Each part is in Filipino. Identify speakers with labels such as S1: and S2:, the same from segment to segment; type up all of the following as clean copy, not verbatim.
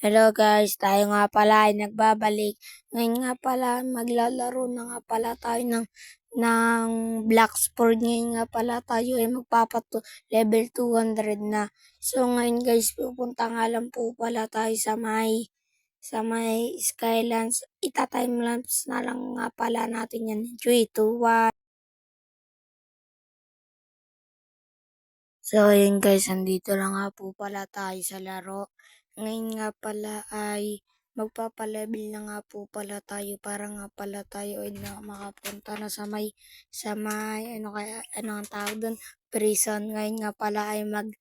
S1: Hello guys, tayo nga pala ay nagbabalik. Ngayon nga pala, maglalaro na nga pala tayo ng Blacksport. Ngayon nga pala tayo ay level 200 na. So ngayon guys, pupunta nga lang po pala tayo sa may Skylands. Ita-timelapse na lang nga pala natin yan. 3, 2, 1. So, ayun guys, andito na nga po pala tayo sa laro. Ngayon nga pala ay magpapalevel na nga po pala tayo para nga pala tayo ay makapunta na sa may, ano ang tawag doon, prison. Ngayon nga pala ay ano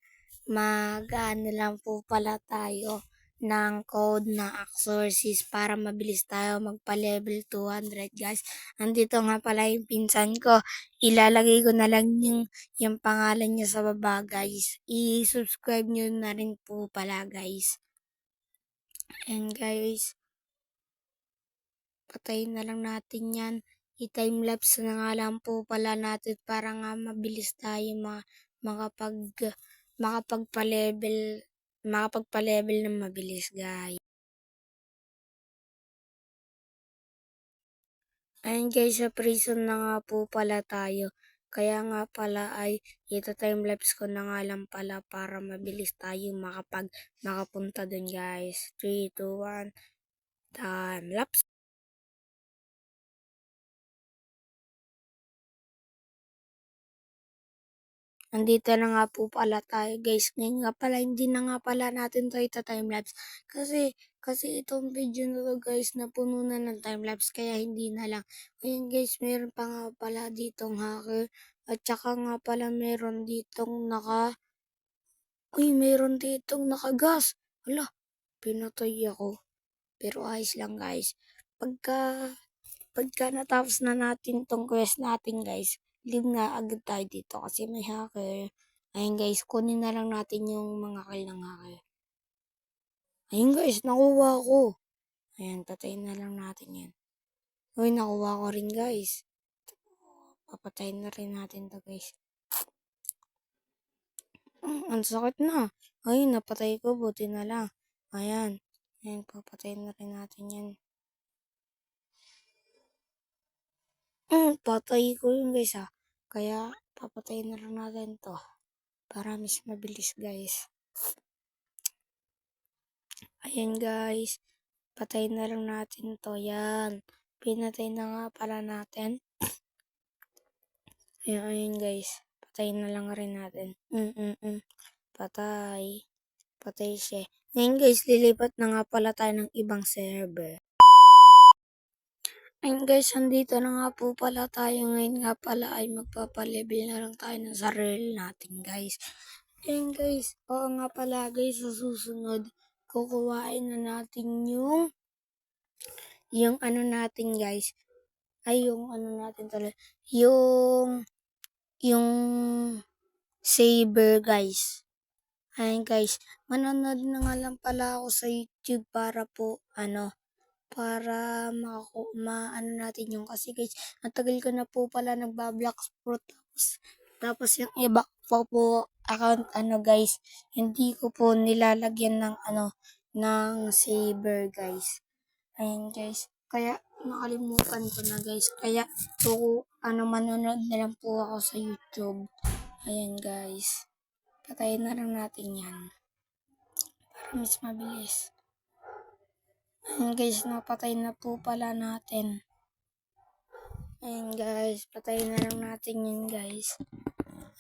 S1: lang po pala tayo ng code na Exorcist para mabilis tayo magpa-level 200 guys. Andito nga pala yung pinsan ko. Ilalagay ko na lang yung pangalan niya sa baba guys. I-subscribe nyo na rin po pala guys. And guys, patayin na lang natin yan. I-timelapse na nga lang po pala natin para nga mabilis tayo makapagpa-level ng mabilis guys. Ayun guys, sa prison na nga po pala tayo. Kaya nga pala ay ito-timelapse ko na nga lang pala para mabilis tayo makapunta dun guys. 3, 2, 1, timelapse. Andito na nga po pala tayo guys. Ngayon nga pala, hindi na nga pala natin to ita-timelapse. Kasi itong video na to guys, napuno na ng timelapse. Kaya hindi na lang. Ayun guys, meron pa nga pala ditong hacker. At saka nga pala meron ditong nakagas. Hala, pinatay ako. Pero ayos lang guys. Pagka natapos na natin tong quest natin guys, leave na agad tayo dito kasi may hacker. Ayun guys, kunin na lang natin yung mga kill ng hacker. Ayun guys, nakuha ko. Ayan, patayin na lang natin yan. Uy, nakuha ko rin guys. Papatayin na rin natin to guys. Ang sakit na. Ayun, napatay ko, buti na lang. Ayan, papatayin na rin natin yan. Patay ko yun guys Kaya papatayin na lang natin to. Para mas mabilis guys. Ayan guys. Patayin na lang natin to. Yan. Pinatay na nga pala natin. Ayan guys. Patayin na lang rin natin. Patay. Patay siya. Ngayon guys, lilipat na nga pala tayo ng ibang server. Ayun guys, andito na nga po pala tayo. Ngayon nga pala ay magpapalevel na lang tayo ng sarili natin guys. Ayun guys, oo nga pala guys, sa susunod, kukuhain na natin yung ano natin guys. Ay, yung ano natin talaga. Yung saber guys. Ayun guys, manonood na nga lang pala ako sa YouTube para ano natin yung kasi guys, matagal ko na po pala nagba-Blacksport tapos yung iba po account guys, hindi ko po nilalagyan ng saber guys. Ayun guys, kaya nakalimutan ko na guys, kaya manonood na lang po ako sa YouTube. Ayan guys, patayin na lang natin yan para mas mabilis. Ayan guys, napatay na po pala natin. Ayan guys, patayin na lang natin yan guys.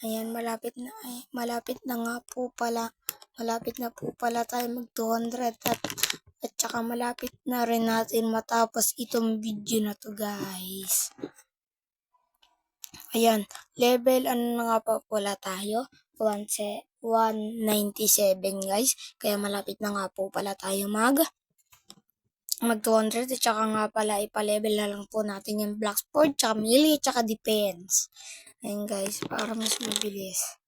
S1: Ayan, malapit na nga po pala. Malapit na po pala tayo mag 200 at saka malapit na rin natin matapos itong video na to guys. Ayan, level na nga pa pala tayo? 197 guys. Kaya malapit na nga po pala tayo mag 200 at saka nga pala ipalevel na lang po natin yung Blacksport, tsaka melee, tsaka defense. Ayan guys, para mas mabilis.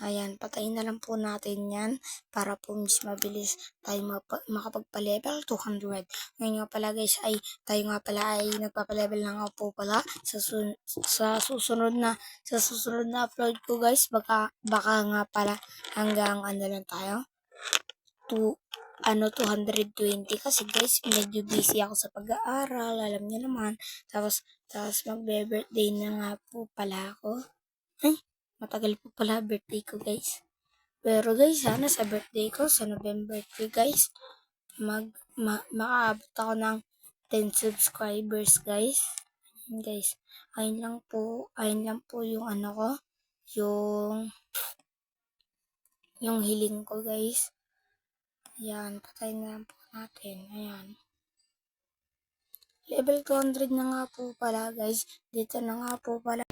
S1: Ayan, patayin na lang po natin yan para po mas mabilis tayo makapagpa-level 200. Ngayon nga pala guys tayo nga pala ay nagpapa-level na nga po pala sa susunod na upload ko guys. Baka nga pala hanggang ano lang tayo. 220 kasi guys, medyo busy ako sa pag-aaral, alam niyo naman. Tapos magbe-birthday na nga po pala ako. Ay, matagal po pala birthday ko guys. Pero guys, sana sa birthday ko, sa November 3 guys, makaabot ako ng 10 subscribers guys. Guys, ayun lang po yung ano ko, yung hiling ko guys. Ayan, patay na lang po natin. Ayan. Level 200 na nga po pala guys. Dito na nga po pala